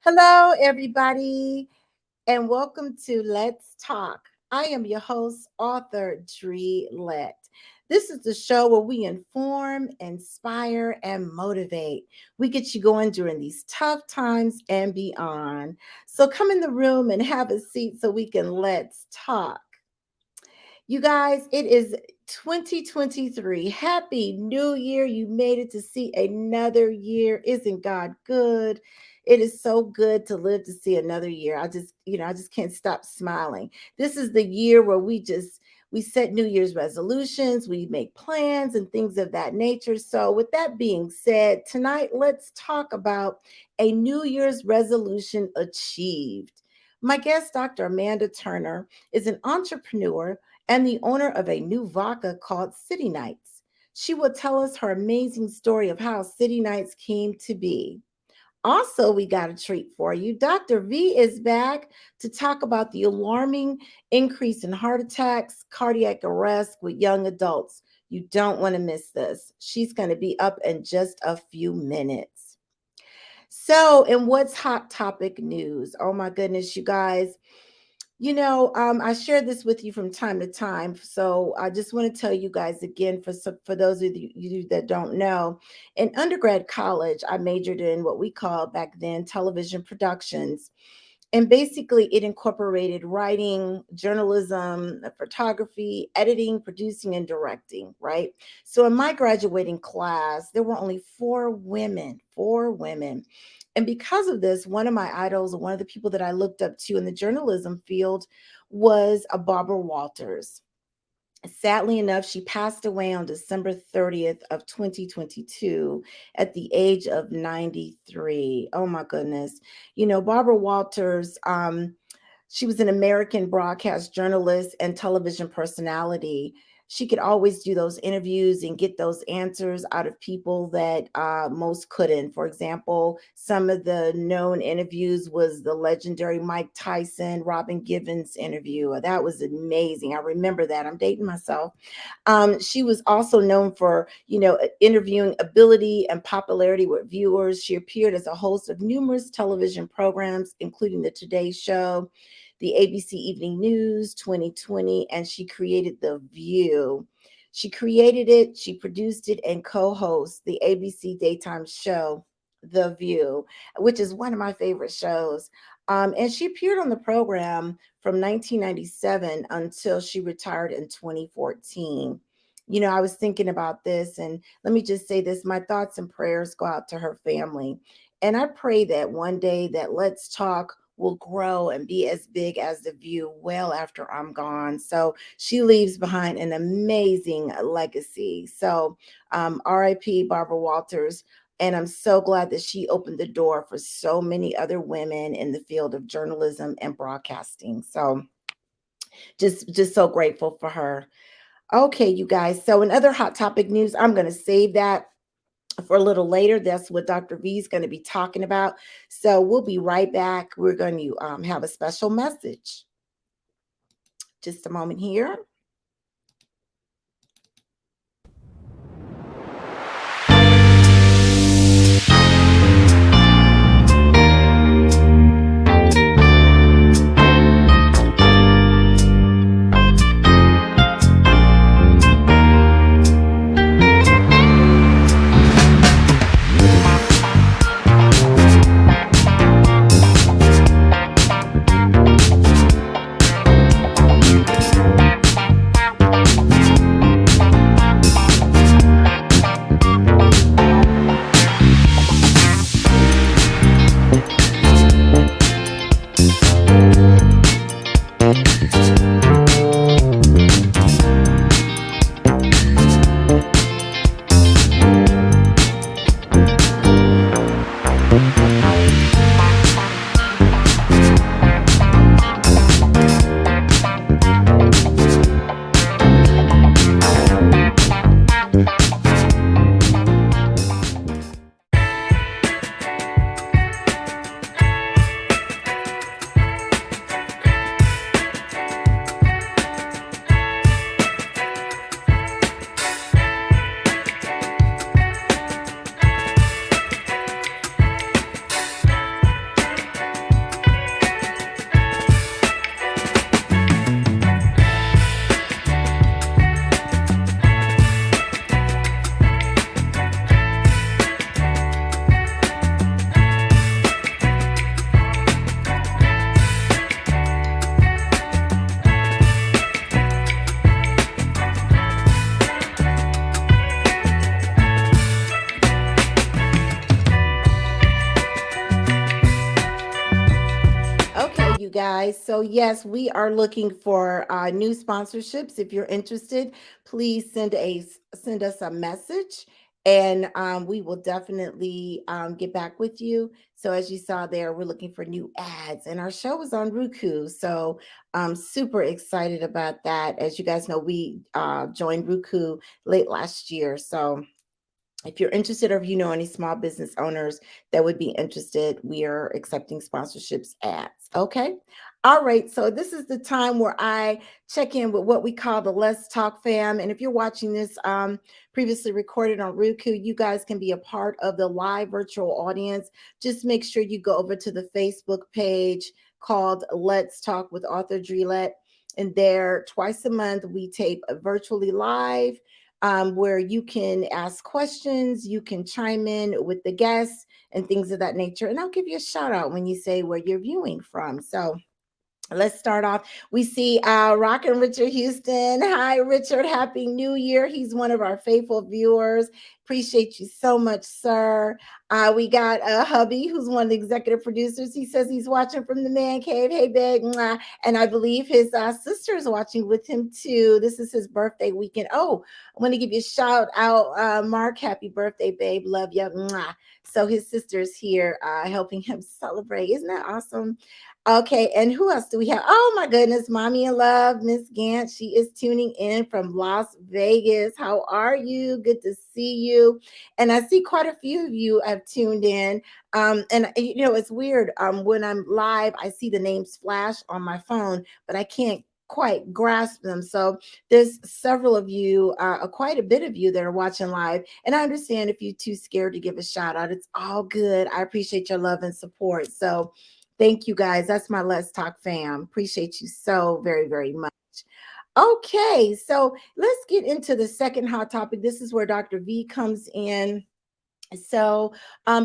Hello, everybody, and welcome to Let's Talk. I am your host, author Dre Lett. This is the show where we inform, inspire, and motivate. We get you going during these tough times and beyond. So come in the room and have a seat so we can let's talk. You guys, it is 2023. Happy New Year. You made it to see another year. Isn't God good? It is so good to live to see another year. I just can't stop smiling. This is the year where we set New Year's resolutions, we make plans and things of that nature. So, with that being said, tonight let's talk about a New Year's resolution achieved. My guest, Dr. Amanda Turner, is an entrepreneur and the owner of a new vodka called City Nights. She will tell us her amazing story of how City Nights came to be. Also, we got a treat for you. Dr. V is back to talk about the alarming increase in heart attacks, cardiac arrest with young adults. You don't want to miss this. She's going to be up in just a few minutes. So, in what's hot topic news? Oh my goodness, you guys. I share this with you from time to time. So I just want to tell you guys again, for those of you that don't know, in undergrad college, I majored in what we called back then television productions. And basically, it incorporated writing, journalism, photography, editing, producing, and directing, right? So in my graduating class, there were only four women. And because of this, one of my idols, one of the people that I looked up to in the journalism field was a Barbara Walters. Sadly enough, she passed away on December 30th of 2022 at the age of 93. Oh my goodness. Barbara Walters, she was an American broadcast journalist and television personality. She could always do those interviews and get those answers out of people that most couldn't. For example, some of the known interviews was the legendary Mike Tyson, Robin Givens interview. That was amazing. I remember that. I'm dating myself. She was also known for, interviewing ability and popularity with viewers. She appeared as a host of numerous television programs, including The Today Show, the ABC Evening News 2020, and she created The View. She created it, she produced it, and co-hosts the ABC daytime show, The View, which is one of my favorite shows. And she appeared on the program from 1997 until she retired in 2014. I was thinking about this, and let me just say this: my thoughts and prayers go out to her family. And I pray that one day that Let's Talk will grow and be as big as The View well after I'm gone. So she leaves behind an amazing legacy. So RIP Barbara Walters. And I'm so glad that she opened the door for so many other women in the field of journalism and broadcasting. So just so grateful for her. Okay, you guys. So in other hot topic news, I'm going to save that for a little later. That's what Dr. V is going to be talking about. So we'll be right back. We're going to have a special message. Just a moment here. guys. So, yes, we are looking for new sponsorships. If you're interested, please send us a message, and we will definitely get back with you. So, as you saw there, we're looking for new ads, and our show is on Roku. So, I'm super excited about that. As you guys know, we joined Roku late last year. So, if you're interested, or if you know any small business owners that would be interested, we are accepting sponsorships ads. Okay. All right. So this is the time where I check in with what we call the Let's Talk fam. And if you're watching this previously recorded on Roku, you guys can be a part of the live virtual audience. Just make sure you go over to the Facebook page called Let's Talk with author Dre Lett. And there, twice a month, we tape virtually live, where you can ask questions, you can chime in with the guests and things of that nature. And I'll give you a shout out when you say where you're viewing from. So let's start off. We see Rockin' Richard Houston. Hi, Richard. Happy New Year. He's one of our faithful viewers. Appreciate you so much, sir. We got hubby, who's one of the executive producers. He says he's watching from the man cave. Hey, big. Mwah. And I believe his sister is watching with him, too. This is his birthday weekend. Oh, I want to give you a shout out, Mark. Happy birthday, babe. Love you. Mwah. So his sister's here helping him celebrate. Isn't that awesome? Okay, and who else do we have? Oh my goodness, Mommy in Love, Miss Gant. She is tuning in from Las Vegas. How are you? Good to see you. And I see quite a few of you have tuned in. And you know, it's weird. When I'm live, I see the names flash on my phone, but I can't quite grasp them. So there's several of you, quite a bit of you that are watching live. And I understand if you're too scared to give a shout out, it's all good. I appreciate your love and support. So thank you guys. That's my Let's Talk fam. Appreciate you so very, very much. Okay, so let's get into the second hot topic. This is where Dr. V comes in. So,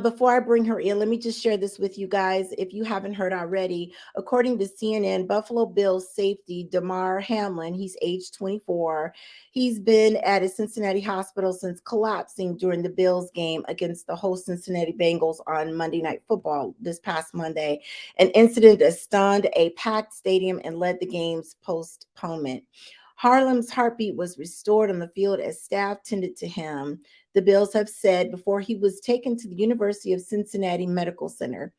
before I bring her in, let me just share this with you guys. If you haven't heard already, according to CNN, Buffalo Bills safety Damar Hamlin, he's age 24. He's been at a Cincinnati hospital since collapsing during the Bills game against the host Cincinnati Bengals on Monday Night Football this past Monday. An incident that stunned a packed stadium and led the game's postponement. Harlem's heartbeat was restored on the field as staff tended to him, the Bills have said, before he was taken to the University of Cincinnati Medical Center.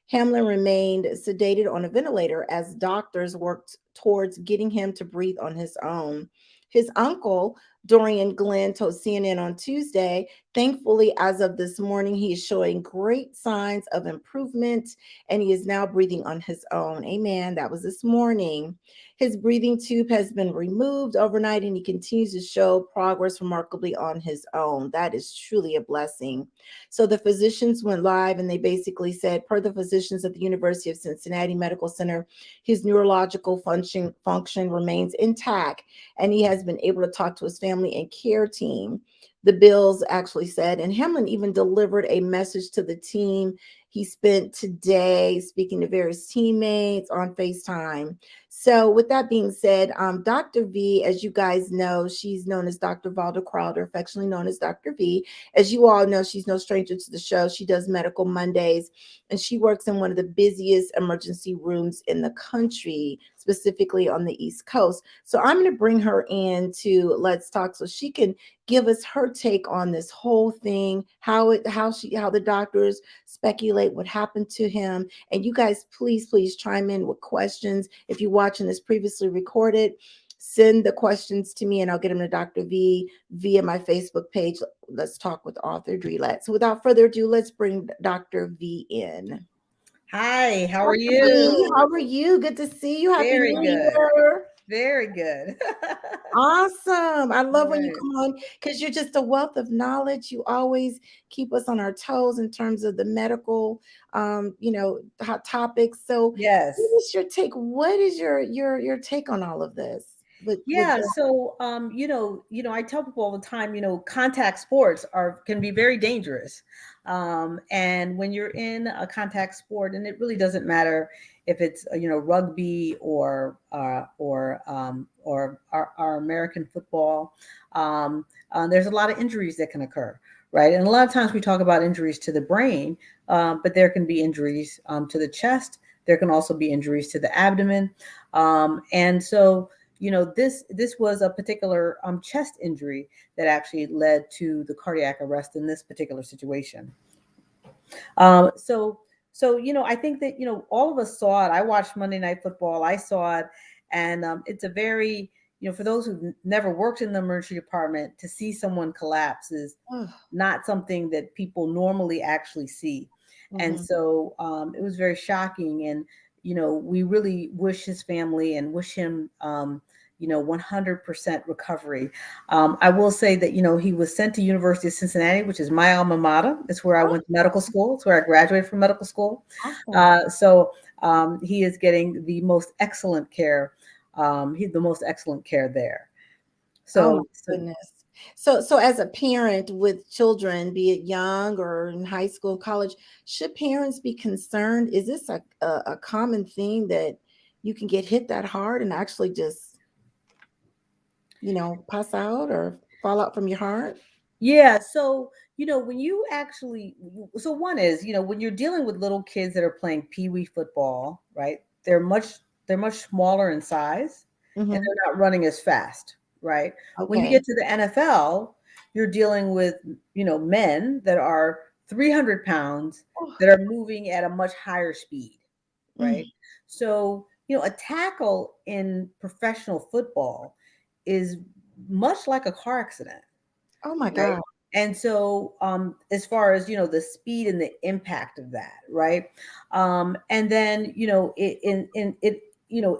Hamlin remained sedated on a ventilator as doctors worked towards getting him to breathe on his own. His uncle, Dorian Glenn, told CNN on Tuesday, thankfully, as of this morning, he is showing great signs of improvement and he is now breathing on his own. Amen. That was this morning. His breathing tube has been removed overnight and he continues to show progress remarkably on his own. That is truly a blessing. So the physicians went live and they basically said, per the physicians at the University of Cincinnati Medical Center, his neurological function remains intact and he has been able to talk to his family and care team. The Bills actually said, and Hamlin even delivered a message to the team. He spent today speaking to various teammates on FaceTime. So, with that being said, Dr. V, as you guys know, she's known as Dr. Valda Crowder, affectionately known as Dr. V. As you all know, she's no stranger to the show. She does Medical Mondays, and she works in one of the busiest emergency rooms in the country, specifically on the East Coast. So, I'm going to bring her in to Let's Talk so she can give us her take on this whole thing, how the doctors speculate what happened to him. And you guys, please chime in with questions. If you're watching this previously recorded, send the questions to me and I'll get them to Dr. V via my Facebook page. Let's Talk with author Dre Lett. So without further ado, let's bring Dr. V in. Hi, how are Dr. V, you? how are you? Good to see you. Happy Very New good. Year. Very good. Awesome. I love when you Right. come on because you're just a wealth of knowledge. You always keep us on our toes in terms of the medical, hot topics. So what Yes. is your take? What is your take on all of this? With Yeah, so I tell people all the time, contact sports are can be very dangerous. And when you're in a contact sport, and it really doesn't matter if it's rugby or our American football, there's a lot of injuries that can occur, right? And a lot of times we talk about injuries to the brain, but there can be injuries to the chest. There can also be injuries to the abdomen. And so, this was a particular chest injury that actually led to the cardiac arrest in this particular situation. Um, so, I think that all of us saw it. I watched Monday Night Football. I saw it, and it's a very for those who've never worked in the emergency department, to see someone collapse is Oh, not something that people normally actually see. And mhm. so it was very shocking. And, we really wish his family and wish him, 100% recovery. I will say that, he was sent to University of Cincinnati, which is my alma mater. It's where I went to medical school. It's where I graduated from medical school. Awesome. So he is getting the most excellent care. He's the most excellent care there. Oh my So goodness. So as a parent with children, be it young or in high school, college, should parents be concerned? Is this a common thing that you can get hit that hard and actually just, pass out or fall out from your heart? yeah, so when you actually, so one is, when you're dealing with little kids that are playing pee-wee football, right? They're much smaller in size, and Hmm. they're not running as fast, right? When you Okay. get to the NFL, you're dealing with, men that are 300 pounds Oh, that are moving at a much higher speed, right? mm. So, a tackle in professional football is much like a car accident, Oh my right? God. And so, as far as the speed and the impact of that, right? And then in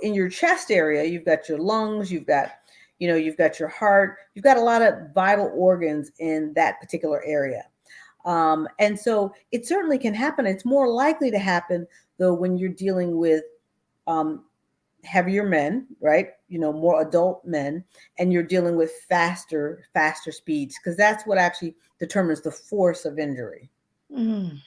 your chest area, you've got your lungs, you've got your heart, you've got a lot of vital organs in that particular area. And so it certainly can happen. It's more likely to happen though when you're dealing with um, heavier men, right? More adult men, and you're dealing with faster speeds, because that's what actually determines the force of injury. Mm.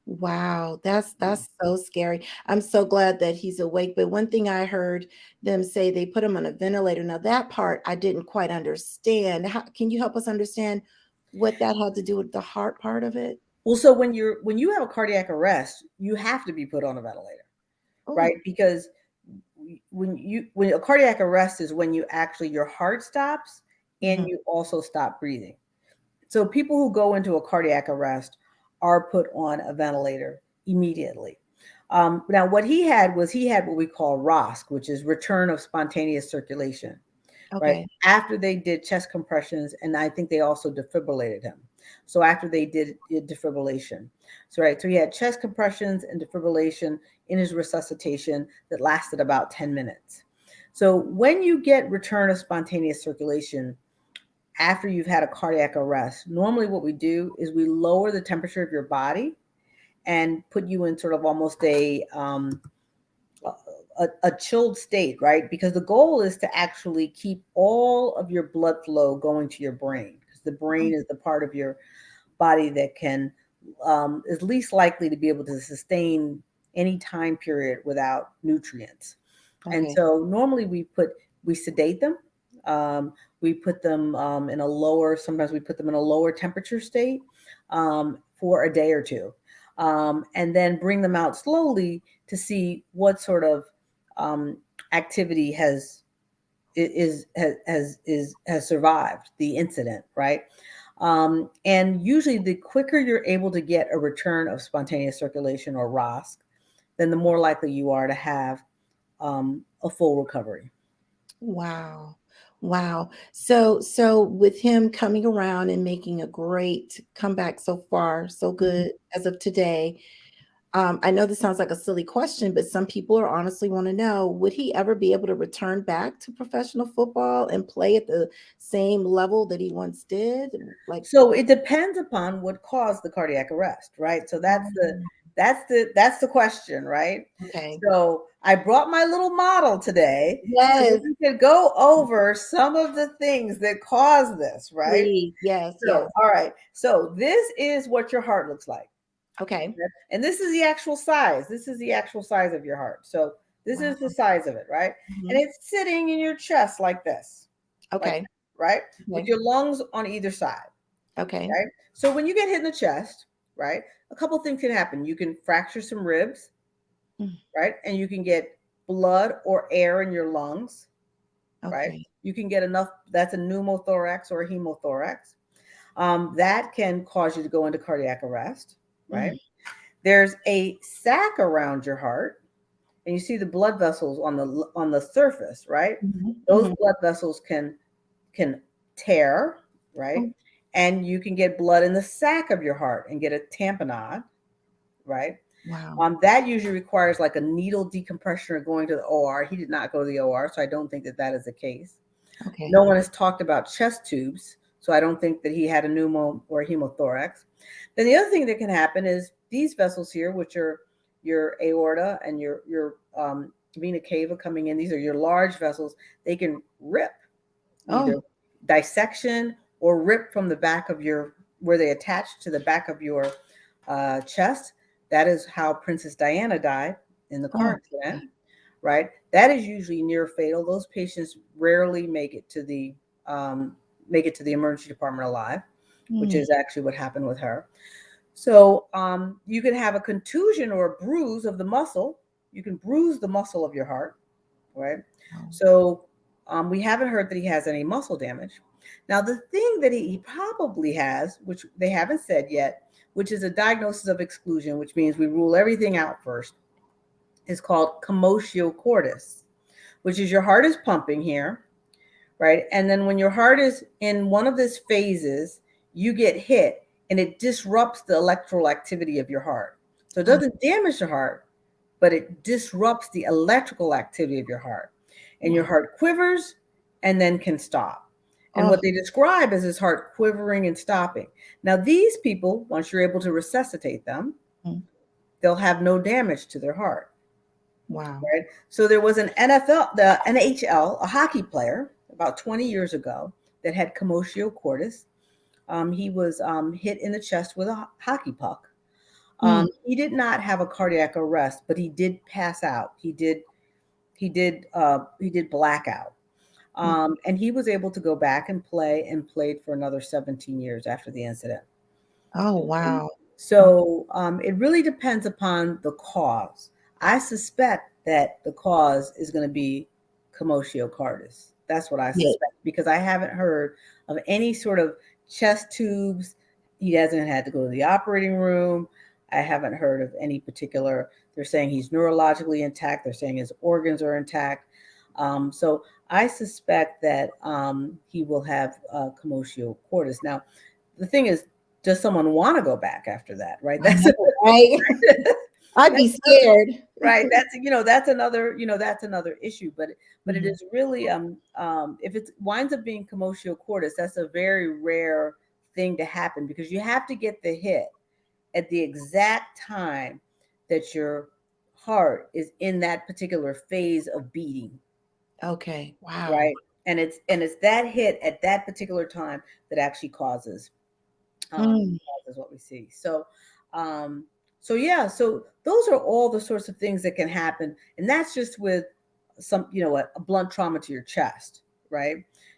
Wow, that's so scary. I'm so glad that he's awake. But one thing I heard them say, they put him on a ventilator. Now that part I didn't quite understand. Can you help us understand what that had to do with the heart part of it? Well, so when you have a cardiac arrest, you have to be put on a ventilator, Oh, right? Because when a cardiac arrest is when you actually your heart stops and mhm. you also stop breathing. So people who go into a cardiac arrest are put on a ventilator immediately. Now, what he had what we call ROSC, which is return of spontaneous circulation, right? Okay. After they did chest compressions, and I think they also defibrillated him. So after they did defibrillation, so he had chest compressions and defibrillation in his resuscitation that lasted about 10 minutes. So when you get return of spontaneous circulation, after you've had a cardiac arrest, normally what we do is we lower the temperature of your body and put you in sort of almost a chilled state, right? Because the goal is to actually keep all of your blood flow going to your brain, because the Oh, brain is the part of your body that can is least likely to be able to sustain any time period without nutrients. And okay. so normally we sedate them. Um, we put them in a lower. Sometimes we put them in a lower temperature state for a day or two, and then bring them out slowly to see what sort of um, activity has survived the incident, right? And usually, the quicker you're able to get a return of spontaneous circulation or ROSC, then the more likely you are to have a full recovery. Wow. Wow. So with him coming around and making a great comeback so far, so Mhm. good as of today. I know this sounds like a silly question, but some people are honestly want to know, would he ever be able to return back to professional football and play at the same level that he once did? Like, So it depends upon what caused the cardiac arrest, right? So that's the um, that's the that's the question, right? okay. So I brought my little model today so that Yes, we could go over some of the things that cause this, right? please. Yes, So, yes. all right. So this is what your heart looks like. Okay. Okay? And this is the actual size. This is the actual size of your heart. So this Wow. is the size of it, right? And Mhm. it's sitting in your chest like Okay. that, right? With Okay. your lungs on either side, Okay. right? So when you get hit in the chest, right, a couple things can happen. You can fracture some ribs, Mm. right? And you can get blood or air in your lungs, right? Okay. You can get enough, that's a pneumothorax or a hemothorax. That can cause you to go into cardiac arrest, right? Mm. There's a sac around your heart, and you see the blood vessels on the surface, right? Mhm. Those Mhm. blood vessels can tear, right? Oh, And you can get blood in the sac of your heart and get a tamponade, right? wow. That usually requires like a needle decompression or going to the OR. He did not go to the OR, so I don't think that that is the case. Okay. No one has talked about chest tubes, so I don't think that he had a pneumo or a hemothorax. Then the other thing that can happen is these vessels here, which are your aorta and your vena cava coming in. These are your large vessels. They can rip, either Oh. dissection or rip from the back of your where they attach to the back of your chest. That is how Princess Diana died in the car Oh. accident, right? That is usually near fatal. Those patients rarely um, make it to the emergency department alive, which Mm. is actually what happened with her. So you can have a contusion or a bruise of the muscle. You can bruise the muscle of your heart, right? Oh. So we haven't heard that he has any muscle damage. Now, the thing that he probably has, which they haven't said yet, which is a diagnosis of exclusion, which means we rule everything out first, is called commotio cordis, which is your heart is pumping here, right? And then when your heart is in one of these phases, you get hit and it disrupts the electrical activity of your heart. So it Oh. doesn't damage the heart, but it disrupts the electrical activity of your heart. And your Wow. heart quivers and then can stop. And Oh. what they describe is his heart quivering and stopping. Now, these people, once you're able to resuscitate them, Mm. they'll have no damage to their heart. Wow. Right? So there was an the NHL, a hockey player about 20 years ago that had commotio cordis. He was hit in the chest with a hockey puck. Mm. He did not have a cardiac arrest, but he did pass out. He did black out. Mm. And he was able to go back and play and played for another 17 years after the incident. Oh, wow. Oh. So it really depends upon the cause. I suspect that the cause is going to be commotio cordis. That's what I Yeah. suspect because I haven't heard of any sort of chest tubes. He hasn't had to go to the operating room. I haven't heard of any particular. They're saying he's neurologically intact. They're saying his organs are intact. So I suspect that he will have commotio cordis. Now, the thing is, does someone want to go back after that? Right. I know, right? I'd be That's another, scared. right. That's another issue. But it Mhm. is really if it winds up being commotio cordis, that's a very rare thing to happen because you have to get the hit at the exact time that your heart is in that particular phase of beating, Okay. Wow. right? And it's that hit at that particular time that actually Mm. causes what we see. Um, so yeah, so those are all the sorts of things that can happen, and that's just with a blunt trauma to your chest, right?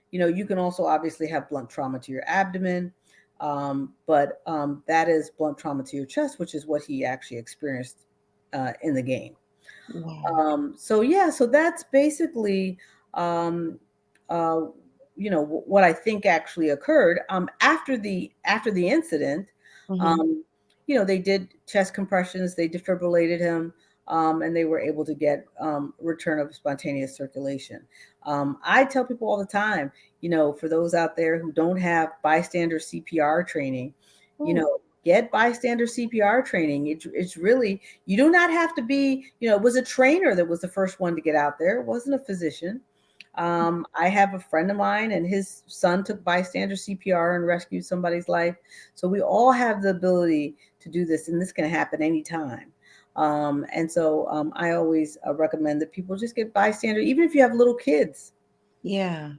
You can also obviously have blunt trauma to your abdomen, but that is blunt trauma to your chest, which is what he actually experienced in the game. Wow. So yeah, so that's basically um, uh, what I think actually occurred after the incident. Mhm. Um, they did chest compressions, they defibrillated him, and they were able to get return of spontaneous circulation. I tell people all the time, for those out there who don't have bystander CPR training, Ooh. get bystander CPR training. It's really, you do not have to be, it was a trainer that was the first one to get out there. It wasn't a physician. I have a friend of mine and his son took bystander CPR and rescued somebody's life. So we all have the ability to do this, and this can happen anytime. And so I always recommend that people just get bystander, even if you have little kids, Yeah.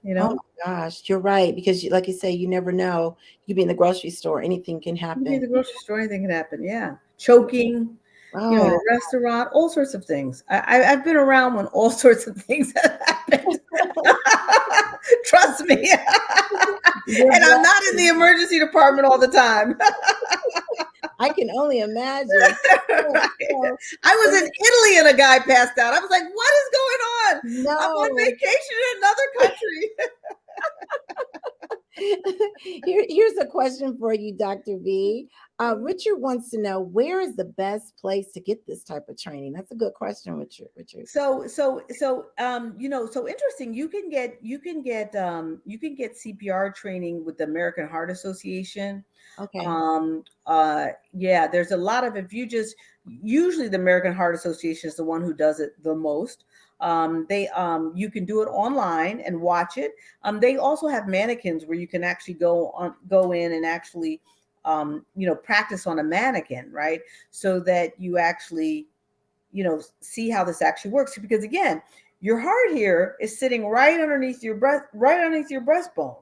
you Oh know, my gosh, you're right because like you say, you never know. You be in the grocery store, anything can maybe happen. the grocery store, anything can happen. Yeah. Choking, in a Oh. restaurant, all sorts of things. I've been around when all sorts of things have happened. Trust me. You're And I'm not in right. the emergency department all the time. I can only imagine. So, Right. so, I so was in Italy and a guy passed out. I was like, what is going on? I'm on no. vacation in another country. Here's a question for you, Dr. V. Richard wants to know, where is the best place to get this type of training? That's a good question, Richard. Richard. So interesting. You can get CPR training with the American Heart Association. Okay. Yeah, there's a lot of, if you just, usually the American Heart Association is the one who does it the most. They You can do it online and watch it. They also have mannequins where you can actually go in and actually practice on a mannequin, right? So that you actually see how this actually works, because again, your heart here is sitting right underneath your breastbone.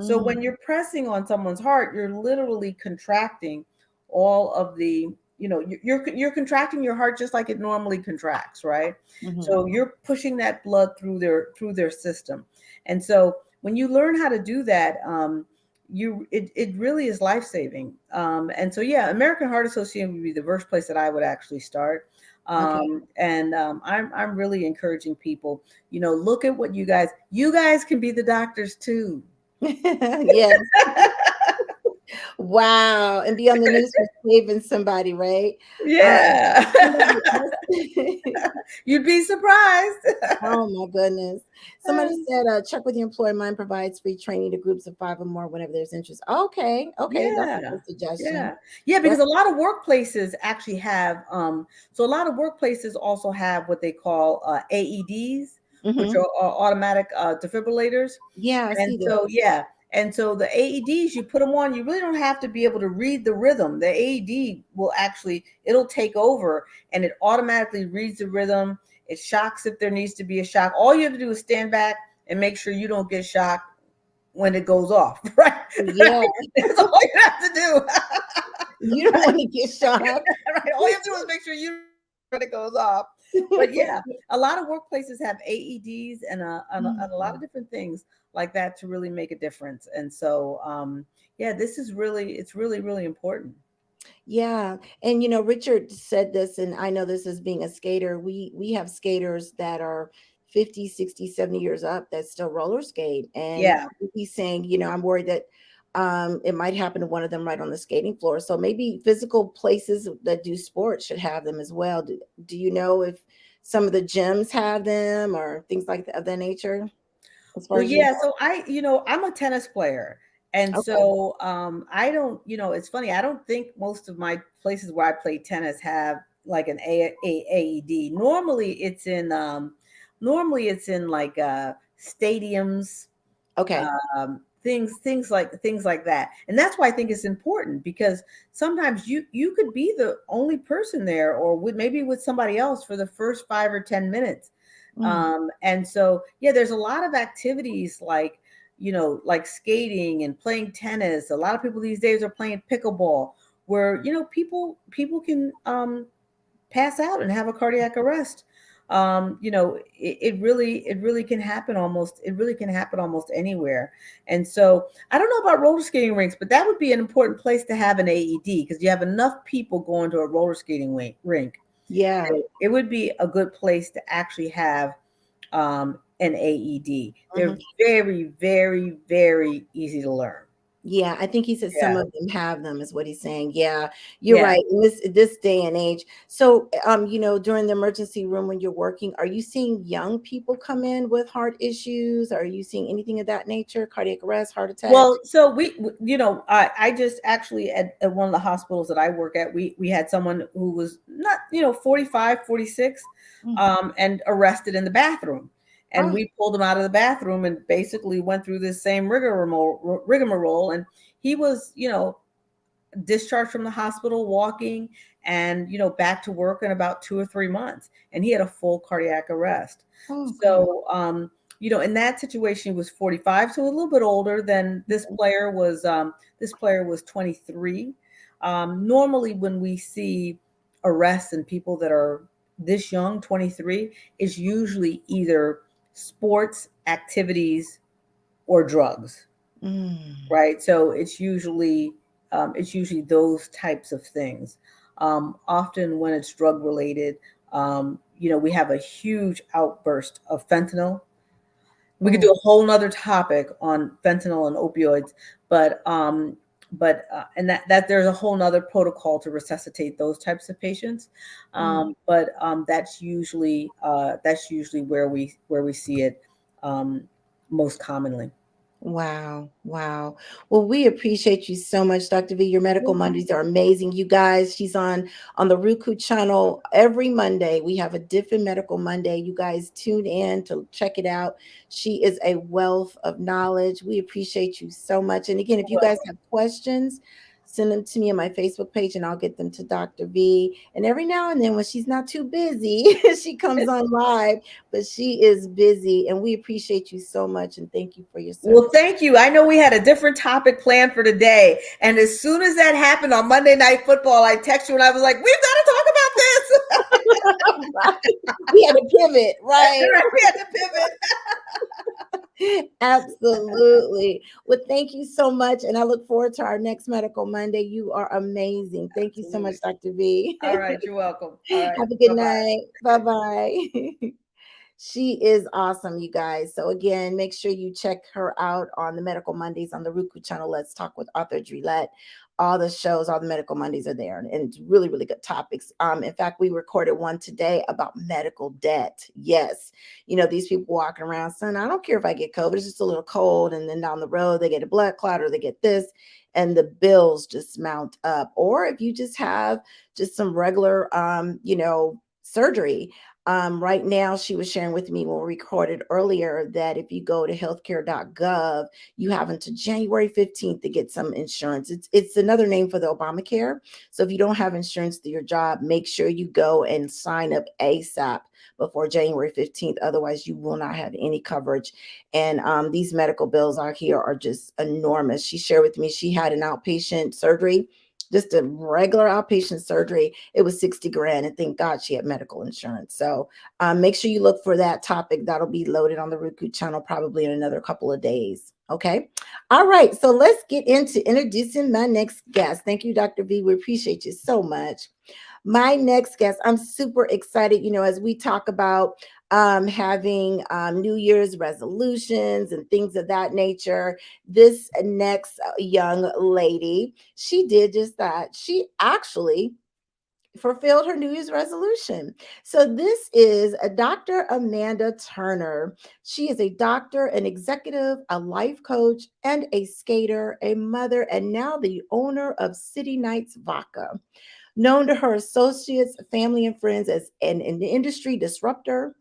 So when Mm-hmm. you're pressing on someone's heart, you're literally contracting all of the, you're contracting your heart just like it normally contracts, right? Mm-hmm. So you're pushing that blood through their system. And so when you learn how to do that, it really is life-saving. And so yeah, American Heart Association would be the first place that I would actually start. Okay. And I'm really encouraging people, look at what you guys can be the doctors too. Yes. Wow. And be on the news for saving somebody, right? Yeah. Somebody else- You'd be surprised. Oh my goodness. Somebody said, check with your employer. Mine provides free training to groups of 5 or more whenever there's interest. Okay. Okay. That's a Yeah. good suggestion. Yeah, because That's a lot of workplaces actually have so a lot of workplaces also have what they call AEDs, which hmm are automatic defibrillators. yeah, I And see so, those. yeah. And so the AEDs, you put them on, you really don't have to be able to read the rhythm. The AED it'll take over and it automatically reads the rhythm. It shocks if there needs to be a shock. All you have to do is stand back and make sure you don't get shocked when it goes off, right? Yeah. That's all you have to do. You don't want to get shot. Right? All you have to do is make sure you when it goes off. But yeah, a lot of workplaces have AEDs and a lot of different things like that to really make a difference. And so, yeah, it's really, really important. Yeah. And Richard said this, and I know this as being a skater. We have skaters that are 50, 60, 70 years up that still roller skate. And Yeah. he's saying, I'm worried that it might happen to one of them right on the skating floor. So maybe physical places that do sports should have them as well. Do you know if some of the gyms have them or things like that of that nature as far Well, as you yeah. So I'm a tennis player. And know? Okay. so I don't, it's funny. I don't think most of my places where I play tennis have like an AED. Normally it's in like stadiums, Okay. things like that. And that's why I think it's important, because sometimes you could be the only person there, or maybe with somebody else for the first 5 or 10 minutes. Mm, And so yeah, there's a lot of activities like skating and playing tennis. A lot of people these days are playing pickleball, where people can pass out and have a cardiac arrest. It really can happen almost anywhere. And so I don't know about roller skating rinks, but that would be an important place to have an AED, because you have enough people going to a roller skating rink. yeah. It would be a good place to actually have an AED. They're very, very, very easy to learn. Yeah, I think he said some Yeah. of them have them, is what he's saying. Yeah, you're Yeah. right. In this day and age. So, during the emergency room when you're working, are you seeing young people come in with heart issues? Are you seeing anything of that nature? Cardiac arrest, heart attacks? Well, so I just actually at one of the hospitals that I work at, we had someone who was not, 45, 46, Mm. and arrested in the bathroom. And Oh, we pulled him out of the bathroom and basically went through this same rigmarole. And he was, discharged from the hospital, walking and back to work in about 2 or 3 months, and he had a full cardiac arrest. oh God. So in that situation he was 45, so a little bit older than this player was. This player was 23. Normally when we see arrests in people that are this young, 23, is usually either sports activities or drugs, Mm. right? So it's usually it's usually those types of things. Often when it's drug related, we have a huge outburst of fentanyl. We could do Mm, a whole nother topic on fentanyl and opioids, but and that there's a whole nother protocol to resuscitate those types of patients. mm. But that's usually where we see it um, most commonly. Wow. Wow. Well, we appreciate you so much, Dr. V. Your medical Mondays are amazing. You guys, she's on the Roku channel every Monday. We have a different medical Monday. You guys tune in to check it out. She is a wealth of knowledge. We appreciate you so much. And again, if you guys have questions, send them to me on my Facebook page and I'll get them to Dr. V. And every now and then when she's not too busy, she comes on live, but she is busy and we appreciate you so much and thank you for your Well, service. thank you. I know we had a different topic planned for today. And as soon as that happened on Monday Night Football, I texted you and I was like, we've got to talk about this. Right. We had to pivot, right? We had to pivot. Absolutely. Well, thank you so much. And I look forward to our next Medical Monday. You are amazing. Thank you so much, Absolutely. Dr. V. All right. You're welcome. All right. Have a good Bye-bye. night. Bye bye. She is awesome, you guys. So again, make sure you check her out on the Medical Mondays on the Roku channel. Let's talk with author Dre Lett. All the shows, all the Medical Mondays are there, and it's really, really good topics. In fact, we recorded one today about medical debt. Yes, these people walking around saying, "I don't care if I get COVID; it's just a little cold," and then down the road they get a blood clot or they get this, and the bills just mount up. Or if you just have just some regular, surgery. Right now, she was sharing with me when we recorded earlier that if you go to healthcare.gov, you have until January 15th to get some insurance. It's another name for the Obamacare. So if you don't have insurance through your job, make sure you go and sign up ASAP before January 15th. Otherwise, you will not have any coverage. And these medical bills out here are just enormous. She shared with me she had an outpatient surgery, just a regular outpatient surgery. It was 60 grand. And thank God she had medical insurance. So make sure you look for that topic. That'll be loaded on the Roku channel probably in another couple of days. Okay. All right. So let's get into introducing my next guest. Thank you, Dr. V. We appreciate you so much. My next guest, I'm super excited, as we talk about having New Year's resolutions and things of that nature. This next young lady, she did just that. She actually fulfilled her New Year's resolution. So this is a Dr. Amanda Turner. She is a doctor, an executive, a life coach, and a skater, a mother, and now the owner of CITYNYTES Vodka. Known to her associates, family, and friends as an industry disruptor,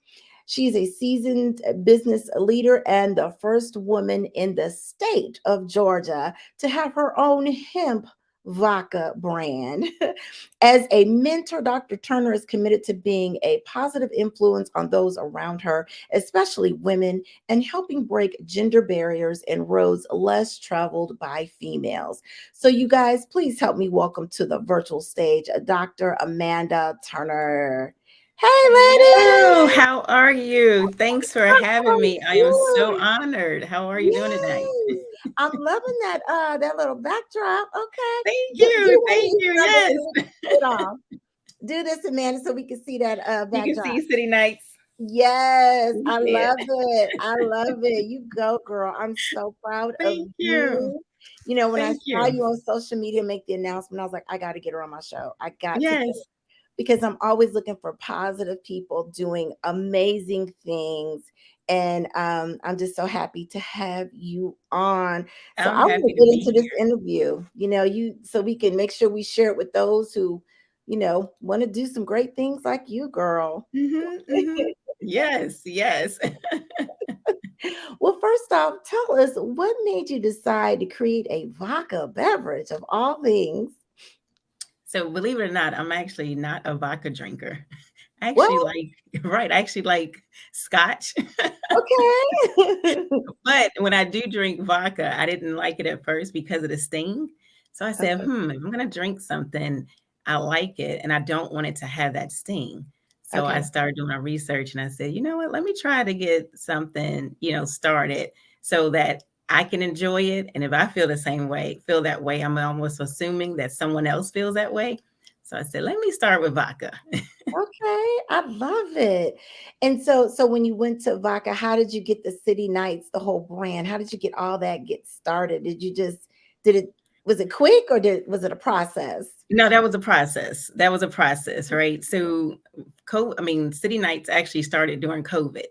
she's a seasoned business leader and the first woman in the state of Georgia to have her own hemp vodka brand. As a mentor, Dr. Turner is committed to being a positive influence on those around her, especially women, and helping break gender barriers and roads less traveled by females. So, you guys, please help me welcome to the virtual stage Dr. Amanda Turner. Hey, Hello, ladies! how are you? Thanks for having I'm me. I am so good. honored. How are you doing tonight? Yes, I'm loving that little backdrop. Okay, Thank do you. one of Thank these you. numbers Yes. so we can see it all. Do this, Amanda, so we can see that You can backdrop. see City Nights. Yes, You can I see it. love it. I love it. You go, girl. I'm so proud of Thank you. you. When I Thank saw you. you on social media make the announcement, I was like, I got to get her on my show. I got to get Yes. her because I'm always looking for positive people doing amazing things. And I'm just so happy to have you on. So I I'm want happy to to get be into this here. interview, so we can make sure we share it with those who, want to do some great things like you, girl. Yes, yes. Well, first off, tell us what made you decide to create a vodka beverage of all things? So believe it or not, I'm actually not a vodka drinker. I What? actually like, right, I actually like scotch. Okay. But when I do drink vodka, I didn't like it at first because of the sting. So I said, Okay. if I'm going to drink something, I like it and I don't want it to have that sting. So I Okay. started doing my research and I said, you know what, let me try to get something, started so that I can enjoy it. And if I feel that way, I'm almost assuming that someone else feels that way. So I said, let me start with vodka. Okay, I love it. And so when you went to Vodka, how did you get the City Nights, the whole brand? How did you get started? Did you just did it was it quick or was it a process? No, that was a process. That was a process, right? So, City Nights actually started during COVID.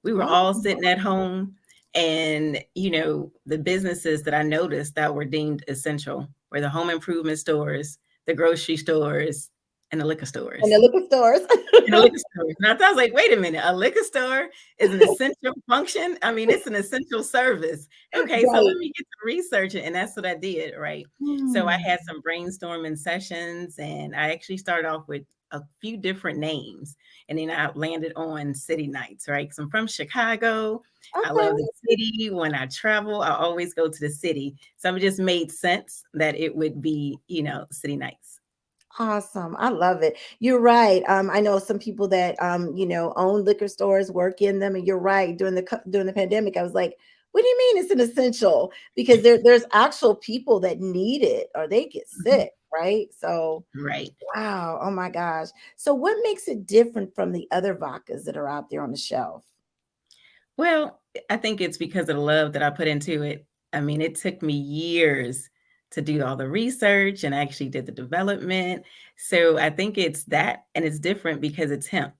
We were Oh, all sitting at home, and the businesses that I noticed that were deemed essential were the home improvement stores, the grocery stores, and the liquor and stores. the liquor stores. In a liquor store. And I was like, wait a minute, a liquor store is an essential function. I mean, it's an essential service. Okay, so let Right. me get to research it. And that's what I did, right? So I Hmm. had some brainstorming sessions, and I actually started off with a few different names. And then I landed on City Nights, right? Because I'm from Chicago. I love Okay. the city. When I travel, I always go to the city. So it just made sense that it would be, City Nights. Awesome. I love it. You're right. I know some people that own liquor stores, work in them, and you're right. During the pandemic, I was like, what do you mean it's an essential? Because there's actual people that need it or they get Mhm. sick, right? So Right. wow, oh my gosh. So what makes it different from the other vodkas that are out there on the shelf? Well, I think it's because of the love that I put into it. I mean, it took me years to do all the research and I actually did the development. So I think it's that, and it's different because it's hemp,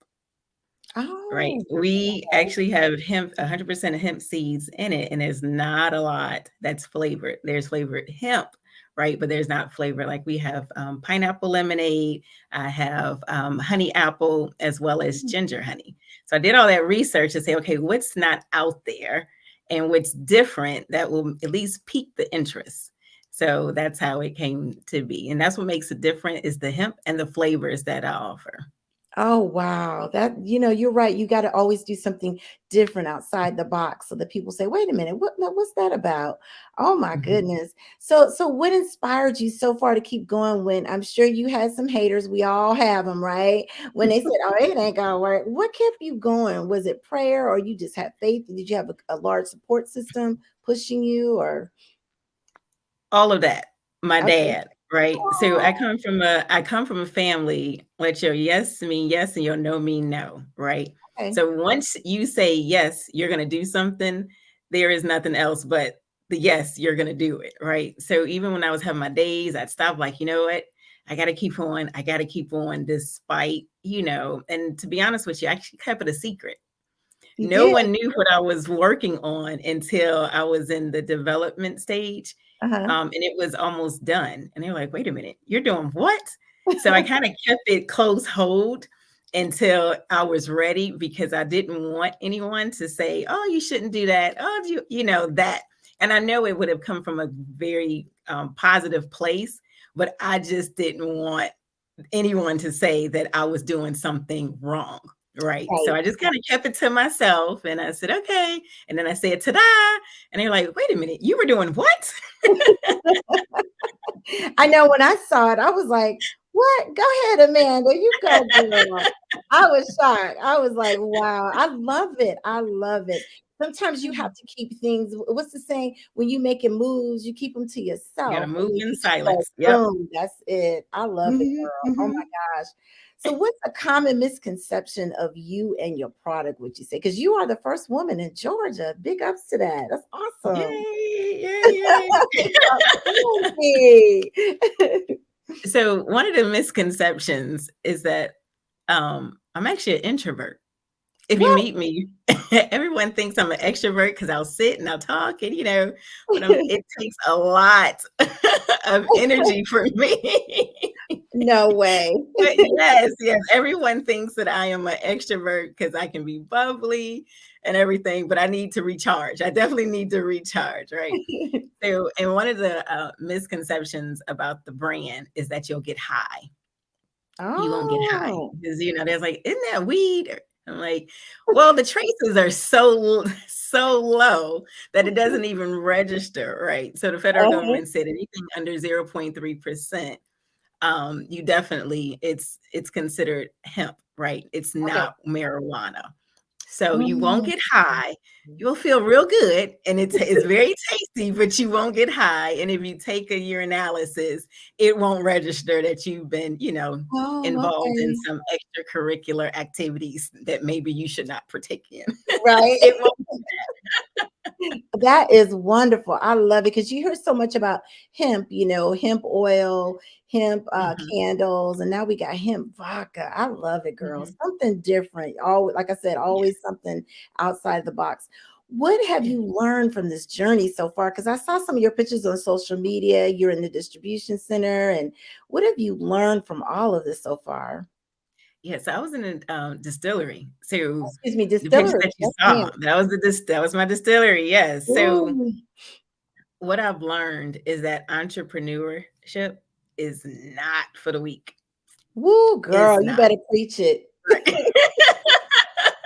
right? Oh, We okay. actually have hemp, 100% of hemp seeds in it, and there's not a lot that's flavored. There's flavored hemp, right? But there's not flavor. Like we have pineapple lemonade, I have honey apple, as well as ginger honey. So I did all that research to say, okay, what's not out there and what's different that will at least pique the interest. So that's how it came to be. And that's what makes it different is the hemp and the flavors that I offer. Oh, wow. You're right. You got to always do something different outside the box so that people say, wait a minute, what's that about? Oh my Mhm. goodness. So what inspired you so far to keep going when I'm sure you had some haters? We all have them, right? When they said, oh, it ain't gonna work. What kept you going? Was it prayer or you just had faith? Did you have a large support system pushing you or All of that. My okay. dad, right? So Oh, I come from a family, let your yes mean yes and your no mean no, right? okay. So once you say yes, you're gonna do something, there is nothing else but the yes, you're gonna do it, right? So even when I was having my days, I'd stop like, you know what? I gotta keep on, I gotta keep on despite, and to be honest with you, I actually kept it a secret. You No did. one knew what I was working on until I was in the development stage, Uh-huh. and it was almost done, and they were like, "Wait a minute, you're doing what?" So I kinda kept it close hold until I was ready because I didn't want anyone to say, "Oh, you shouldn't do that. Oh, that." And I know it would have come from a very, positive place, but I just didn't want anyone to say that I was doing something wrong, right? So Right. I just kind of kept it to myself and I said, okay. And then I said, ta-da. And they're like, wait a minute, you were doing what? I know when I saw it, I was like, "What? Go ahead, Amanda. You go, girl." I was shocked. I was like, "Wow, I love it. I love it." Sometimes you have to keep things. What's the saying? When you making moves, you keep them to You got to yourself, and move then in you just go silence. Yep. boom. That's it. I love it, Mhm, girl. Oh mhm. my gosh. So, what's a common misconception of you and your product? Would you say? Because you are the first woman in Georgia. Big ups to that. That's awesome. Yay, yay, yay. Yay. So one of the misconceptions is that I'm actually an introvert. If you What? meet me, everyone thinks I'm an extrovert because I'll sit and I'll talk and but it takes a lot of energy for me. No way. But yes, yes, everyone thinks that I am an extrovert because I can be bubbly and everything, but I need to recharge. I definitely need to recharge, right? So, and one of the misconceptions about the brand is that you'll get high. You won't get high Oh, because there's like, isn't that weed? I'm like, well, the traces are so low that it doesn't even register, right? So the federal uh-huh. government said anything under 0.3%, you definitely it's considered hemp, right? It's Okay. not marijuana. So you won't Mm. get high. You'll feel real good, and it's very tasty, but you won't get high. And if you take a urinalysis, it won't register that you've been, Oh, involved in okay. some extracurricular activities that maybe you should not partake in. Right. It won't. That is wonderful. I love it because you hear so much about hemp, hemp oil, hemp Mhm, candles, and now we got hemp vodka. I love it, girl. mhm. Something different. Always, like I said, always something outside the box. What have Yeah. you learned from this journey so far? Because I saw some of your pictures on social media. You're in the distribution center, and what have you learned from all of this so far? Yeah, so I was in a, distillery. So Excuse me, the pictures distillery. that you Yes, ma'am. saw, that was my distillery, yes. So Ooh, what I've learned is that entrepreneurship is not for the weak. woo, It's girl, you not. better preach it. Right.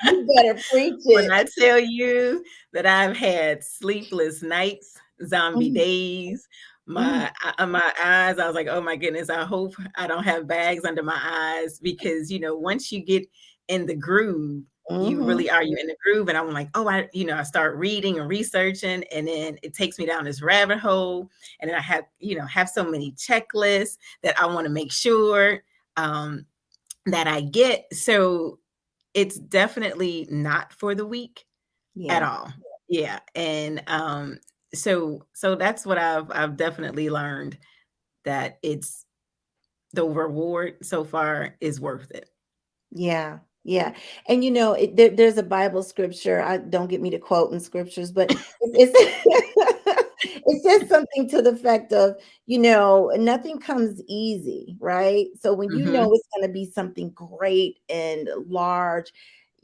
You better preach When it. I tell you that I've had sleepless nights, zombie Mm, days, mm, my eyes, I was like, oh my goodness, I hope I don't have bags under my eyes because once you get in the groove, you mhm, really are you in the groove. And I'm like, oh, I start reading and researching, and then it takes me down this rabbit hole. And then I have so many checklists that I want to make sure um that I get. So it's definitely not for the weak at yeah, all. Yeah, and, so that's what I've definitely learned, that it's the reward so far is worth it. yeah, yeah. And there's a Bible scripture. I don't get me to quoting scriptures, but it says something to the effect of, nothing comes easy, right? So when you know Mhm. it's going to be something great and large,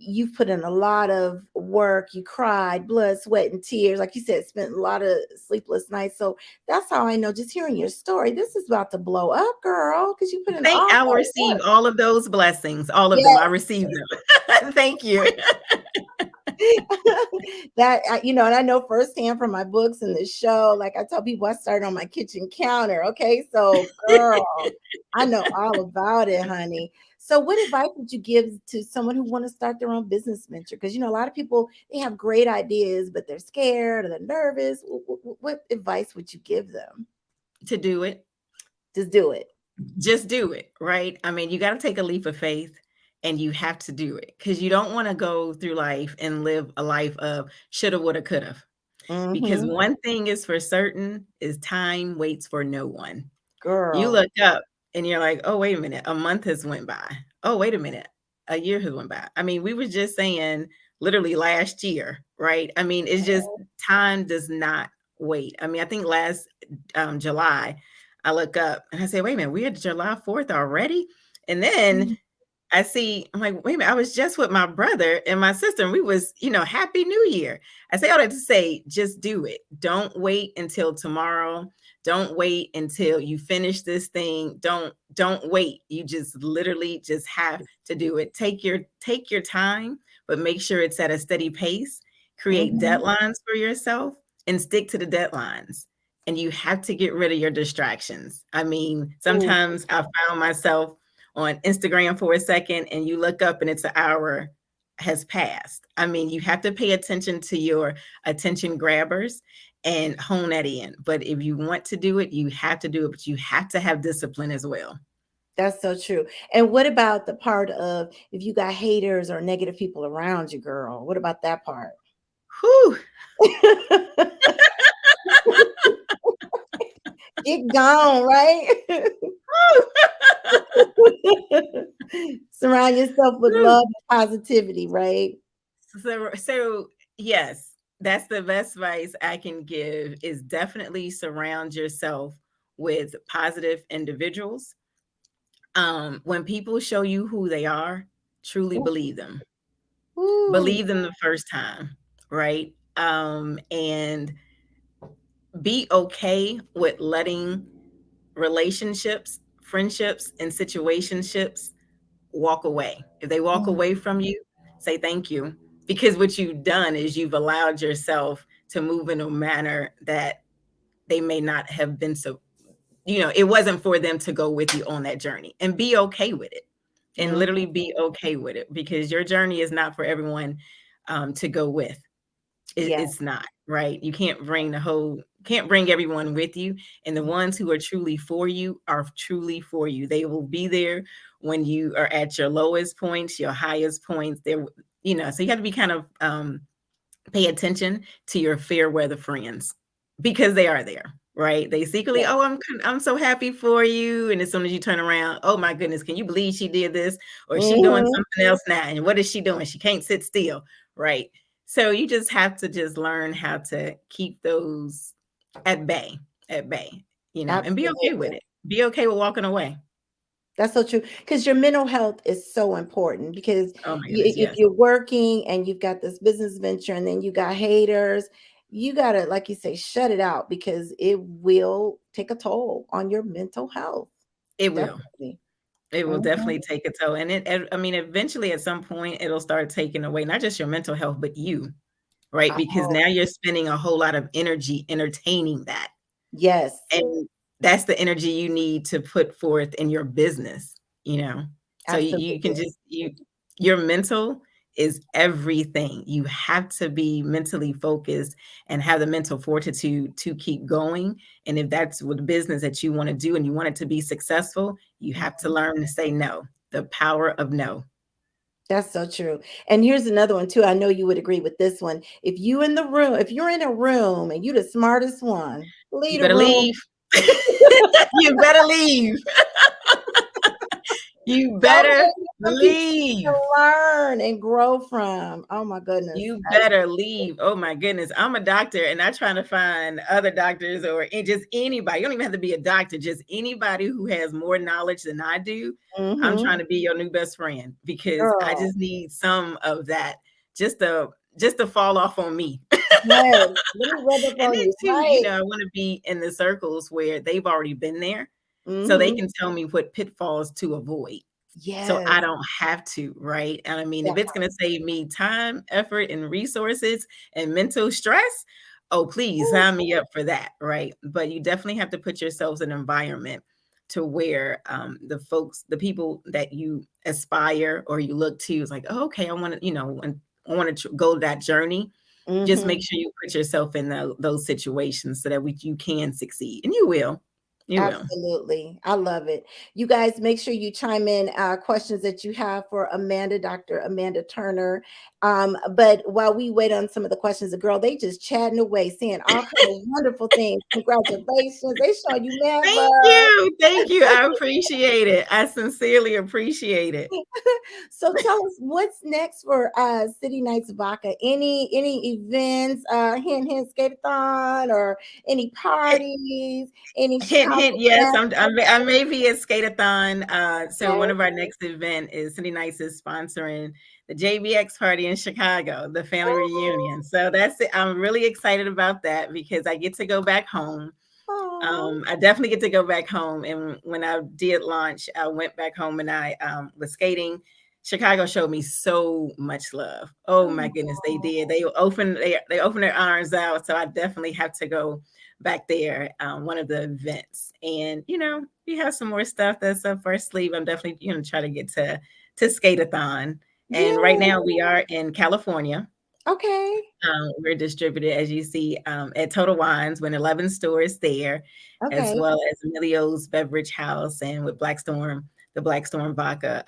you've put in a lot of work, you cried, blood, sweat, and tears. Like you said, spent a lot of sleepless nights. So that's how I know, just hearing your story, this is about to blow up, girl, because you put in Thank all I will that receive work. all of those blessings, all of them, I Yes. received them. Thank you. And I know firsthand from my books and the show. Like I tell people, I started on my kitchen counter. Okay, so girl, I know all about it, honey. So, what advice would you give to someone who want to start their own business venture? Because a lot of people, they have great ideas, but they're scared or they're nervous. What advice would you give them? To do it. Just do it. Just do it, right? I mean, you gotta take a leap of faith, and you have to do it because you don't wanna go through life and live a life of shoulda, woulda, coulda. Because Mm-hmm. one thing is for certain is time waits for no one. You Girl. look up and you're like, "Oh, wait a minute, a month has went by. Oh, wait a minute, a year has went by." I mean, we were just saying literally last year, right? I mean, it's just time does not wait. I mean, I think last July, I look up and I say, "Wait a minute, we're July 4th already?" And then I'm like, wait a minute, I was just with my brother and my sister, and we was, Happy New Year. I say all that to say, just do it. Don't wait until tomorrow. Don't wait until you finish this thing. Don't wait. You just literally just have to do it. Take your time, but make sure it's at a steady pace. Create Mm-hmm. deadlines for yourself and stick to the deadlines. And you have to get rid of your distractions. I mean, sometimes I found myself on Instagram for a second and you look up and it's an hour has passed. I mean, you have to pay attention to your attention grabbers and hone that in. But if you want to do it, you have to do it, but you have to have discipline as well. That's so true. And what about the part of if you got haters or negative people around you, girl? What about that part? Whew. Get gone, right? Surround yourself with love and positivity, right? So yes, that's the best advice I can give is definitely surround yourself with positive individuals. When people show you who they are, truly Ooh, believe them. ooh, Believe them the first time, right? And be okay with letting relationships, friendships, and situationships walk away. If they walk mm, away from you, say thank you. Because what you've done is you've allowed yourself to move in a manner that they may not have been so, it wasn't for them to go with you on that journey and be okay with it and mm, literally be okay with it because your journey is not for everyone. to go with. Yeah. It's not, right. You can't bring everyone with you, and the ones who are truly for you are truly for you. They will be there when you are at your lowest points, your highest points. They're, so you got to be kind of pay attention to your fair weather friends, because they are there, right? They secretly, Yeah. oh, I'm so happy for you, and as soon as you turn around, oh my goodness, can you believe she did this, or is she doing Mhm. something else now? And what is she doing? She can't sit still, right? So you just have to just learn how to keep those at bay, at bay, and be okay with Absolutely. it. Be okay with walking away. That's so true. Because your mental health is so important. Because Oh my goodness, if yes, you're working and you've got this business venture and then you got haters, you got to, like you say, shut it out because it will take a toll on your mental health. it will. Definitely. It will Mhm. definitely take a toll, and I mean, eventually, at some point, it'll start taking away not just your mental health, but you, right? Because Oh, now you're spending a whole lot of energy entertaining that, yes, and that's the energy you need to put forth in your business, you know? So you can absolutely. just your mental is everything. You have to be mentally focused and have the mental fortitude to keep going. And if that's what the business that you want to do and you want it to be successful, you have to Mhm. learn to say no. The power of no. That's so true. And here's another one too. I know you would agree with this one. If you're in a room and you're the smartest one, You leave the better room. leave. You better leave. You Don't better let other people to leave. learn and grow from. Oh my goodness. You better leave. Oh my goodness. I'm a doctor and I'm trying to find other doctors or just anybody. You don't even have to be a doctor, just anybody who has more knowledge than I do. I'm Mm-hmm. trying to be your new best friend because I Girl. just need some of that just to fall off on me. Yes. Let me rub up And on then you. too, Right. I want to be in the circles where they've already been there so they Mm-hmm. can tell me what pitfalls to avoid. So Yes. I don't have to, right? And I mean, That if it's going to save me time, effort, and resources and mental stress, oh, please part. sign me up for that, right? But you definitely have to put yourselves in an environment to where the people that you aspire or you look to is like, oh, okay, I want to, and I want to go that journey. Just Mm-hmm. make sure you put yourself in those situations so that you can succeed, and you will. You will. Absolutely. I love it. You guys make sure you chime in questions that you have for Amanda, Dr. Amanda Turner. But while we wait on some of the questions, the girl, they just chatting away, saying all kind of wonderful things. Congratulations. They showing you man Thank love. you. Thank you. I appreciate it. I sincerely appreciate it. So tell us what's next for City Nights Vodka. Any events, hint hint skateathon or any Hint, parties, any hint, Chicago hint. Yes, snacks? I may be at Skateathon. So Okay. one of our next event is City Nights is sponsoring the JBX party in Chicago, the family reunion. So that's it. I'm really excited about that because I get to go back home. Oh, I definitely get to go back home. And when I did launch, I went back home and I was skating. Chicago showed me so much love. Oh my goodness, they oh. did. They opened their arms out. So I definitely have to go back there. One of the events, and we have some more stuff that's up our sleeve. I'm definitely try to get to Skateathon. And right Yeah. now we are in California. Okay. We're distributed, as you see, at Total Wines, with 11 stores there, as Okay. well as Emilio's Beverage House, and with the Black Storm Vodka,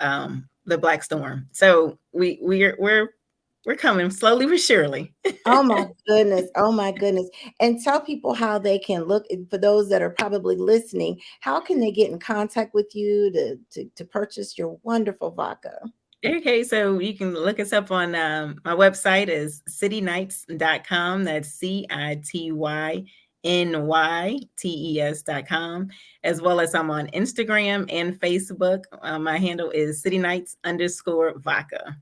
the Black Storm. So we're coming slowly but surely. Oh my goodness. Oh my goodness. And tell people how they can look for those that are probably listening. How can they get in contact with you to purchase your wonderful vodka? Okay, so you can look us up on my website is citynites.com. That's CITYNYTES.com, as well as I'm on Instagram and Facebook. My handle is citynites_vodka.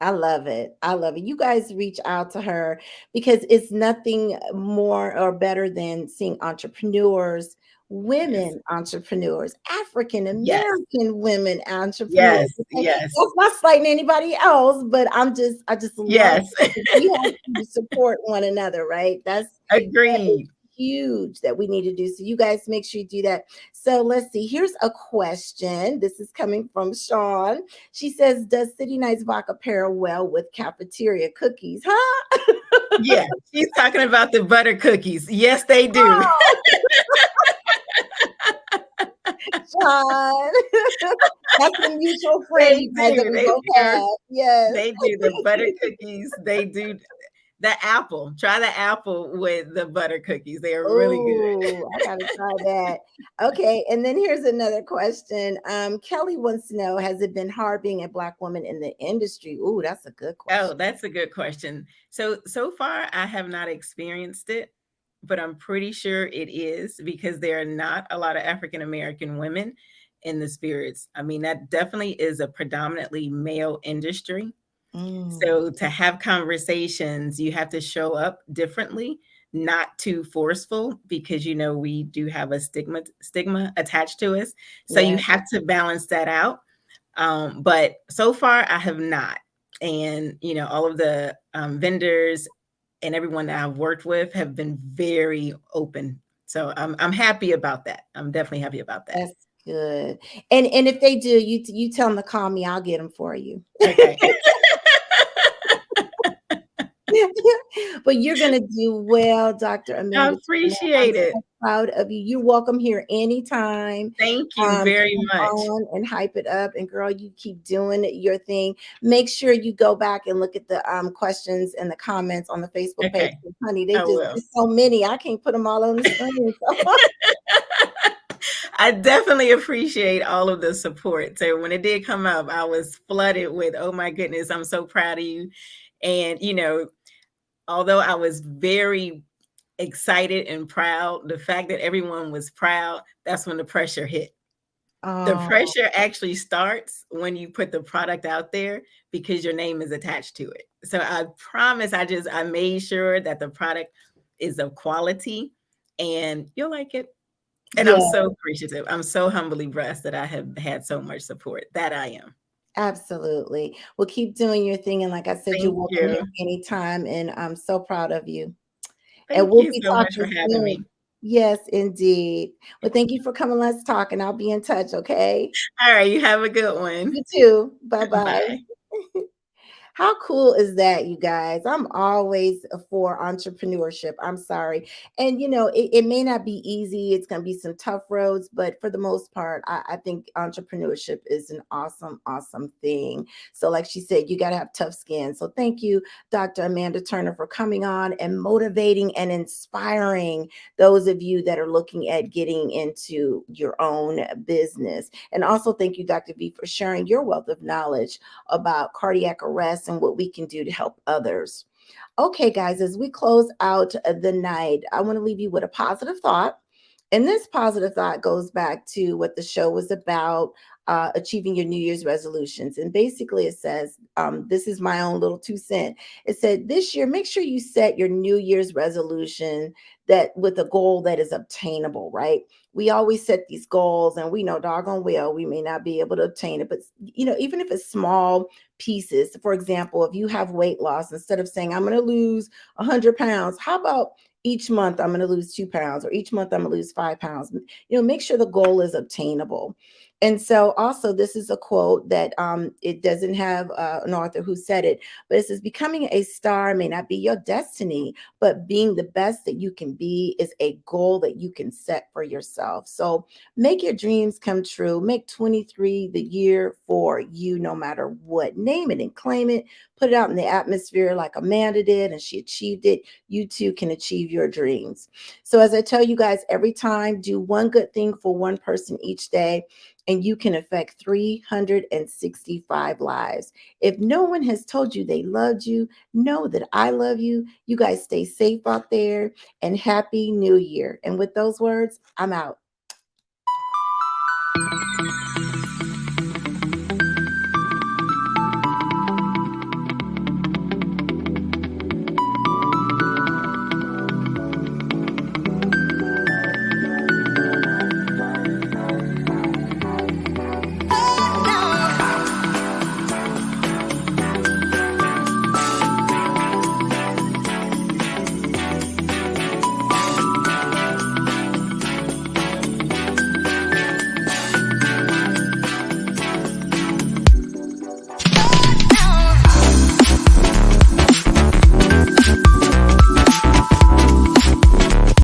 I love it. I love it. You guys reach out to her because it's nothing more or better than seeing entrepreneurs, Yes. women entrepreneurs, African Yes. American women entrepreneurs. Yes. Okay? Yes. That's not slighting anybody else, but I just love Yes. it. We have to support one another, right? That is Agreed. huge that we need to do. So you guys make sure you do that. So let's see. Here's a question. This is coming from Sean. She says, "Does City Nights vodka pair well with cafeteria cookies?" Huh? Yeah, she's talking about the butter cookies. Yes, they do. Oh, Sean. That's a mutual friend, They you guys, that do. we They both pair. have. Yes. They do the butter cookies. They do the apple. Try the apple with the butter cookies. They are really good. Oh, I gotta try that. Okay, and then here's another question. Kelly wants to know: has it been hard being a Black woman in the industry? Oh, that's a good Oh, question. that's a good question. So far I have not experienced it, but I'm pretty sure it is because there are not a lot of African American women in the spirits. I mean, that definitely is a predominantly male industry. Mm, So to have conversations, you have to show up differently, not too forceful, because we do have a stigma attached to us. So you yeah. have to balance that out. But so far, I have not. And all of the vendors and everyone that I've worked with have been very open. So I'm happy about that. I'm definitely happy about that. That's good. And if they do, you tell them to call me. I'll get them for you. Okay. But you're gonna do well, Dr. I Amanda Turner. I'm appreciate it. so proud of you. You're welcome here anytime. Thank you To very come much. on and hype it up. And girl, you keep doing your thing. Make sure you go back and look at the questions and the comments on the Facebook page. Okay, Honey, I will. there's so many. I can't put them all on the screen. So. I definitely appreciate all of the support. So when it did come up, I was flooded with, oh my goodness, I'm so proud of you. And, although I was very excited and proud, the fact that everyone was proud, that's when the pressure hit. The Oh, pressure actually starts when you put the product out there because your name is attached to it. So I promise I made sure that the product is of quality and you'll like it. And I'm yeah. so appreciative. I'm so humbly blessed that I have had so much support. That I am. Absolutely. Well, keep doing your thing. And like I said, you're Thank welcome you. here anytime. And I'm so proud of you. And Thank we'll you be so much for talking having soon. me. Yes, indeed. Well, thank you for coming. Let's talk. And I'll be in touch. Okay. All right. You have a good one. You too. Bye bye. Bye. How cool is that, you guys? I'm always for entrepreneurship. I'm sorry. And, it may not be easy. It's going to be some tough roads, but for the most part, I think entrepreneurship is an awesome, awesome thing. So, like she said, you got to have tough skin. So, thank you, Dr. Amanda Turner, for coming on and motivating and inspiring those of you that are looking at getting into your own business. And also, thank you, Dr. V, for sharing your wealth of knowledge about cardiac arrest and what we can do to help others. Okay, guys, as we close out the night, I want to leave you with a positive thought. And this positive thought goes back to what the show was about, achieving your New Year's resolutions. And basically, it says, this is my own little 2 cents. It said, this year, make sure you set your New Year's resolution that with a goal that is obtainable, right? We always set these goals and we know doggone well we may not be able to obtain it. But, even if it's small pieces, for example, if you have weight loss, instead of saying, I'm going to lose 100 pounds, how about each month I'm going to lose 2 pounds, or each month I'm going to lose 5 pounds? Make sure the goal is obtainable. And so also this is a quote that it doesn't have an author who said it, but it says, becoming a star may not be your destiny, but being the best that you can be is a goal that you can set for yourself. So make your dreams come true. Make 23 the year for you, no matter what. Name it and claim it. Put it out in the atmosphere like Amanda did, and she achieved it. You too can achieve your dreams. So as I tell you guys every time, do one good thing for one person each day, and you can affect 365 lives. If no one has told you they loved you, know that I love you. You guys stay safe out there, and happy new year. And with those words, I'm out.